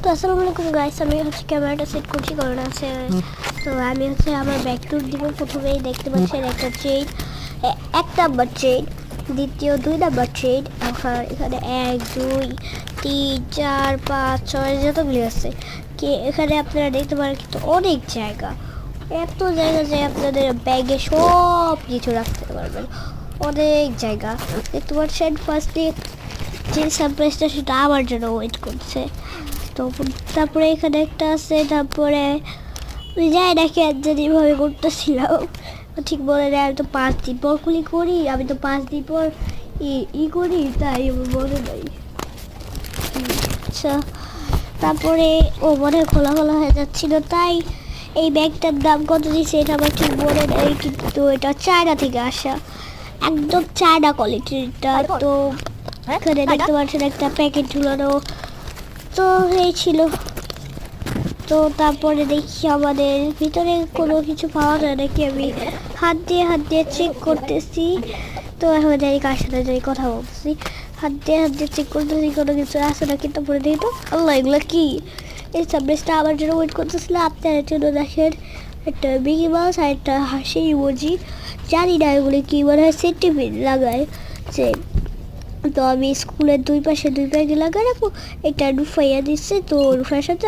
তো আসসালামু আলাইকুম গাইস, আমি হচ্ছে ক্যামেরাটা সেট করছি কারণ আছে। তো আমি হচ্ছে আমার ব্যাক ট্যুর দিব। প্রথমেই দেখতে পাচ্ছেন একটা চেইন, এক নাম্বার চেইন, দ্বিতীয় 2 নাম্বার চেইন, আর এখানে 1 2 3 4 5 6 যতগুলি আছে কি এখানে আপনারা দেখতে পারেন। কিন্তু অনেক জায়গা, এত জায়গা যে আপনাদের ব্যাগে সব কিছু রাখতে পারবেন, অনেক জায়গা দেখতে পাচ্ছেন। ফার্স্টলি যে সারপ্রাইজটা সেটা আমার জন্য ওয়েট করছে। তো তারপরে এখানে একটা আছে, তারপরে যাই নাকি যেভাবে করতেছিলাম ঠিক বলে নেয়। আমি তো 5 দিন পর করি, আমি তো 5 দিন পর করি, তাই আমার মনে নেই। আচ্ছা, তারপরে ও মনে খোলা হয়ে যাচ্ছিল, তাই এই ব্যাগটার দাম কত দিচ্ছে এটা আমার ঠিক মনে নেই, কিন্তু এটা চায়না থেকে আসা, একদম চায়না কোয়ালিটিটা। তো এখানে দেখতে পাচ্ছেন একটা প্যাকেট ঝুলানো, তো এই ছিল। তো তারপরে দেখি আমাদের ভিতরে কোনো কিছু পাওয়া যায় নাকি, আমি হাত দিয়ে চেক করতেছি। তো এখন যাই কার সাথে যাই কথা বলতেছি, হাত দিয়ে চেক করতেছি কোনো কিছু আছে নাকি। তারপরে দেখি তো আল্লাহ, এগুলো কি? এই সাবজেক্টটা আমার জন্য ওয়েট করতেছিল, আপনার জন্য দেখেন একটা মিকি মাউস আর একটা হাসি ইমোজি। জানি না এগুলি কি, মনে হয় সেন্টিমেন্ট লাগায় যে। তো আমি স্কুলের 2 পাশে 2 ব্যাগে লাগাই রাখবো, এটা রুফাইয়া দিচ্ছে, তো রুফার সাথে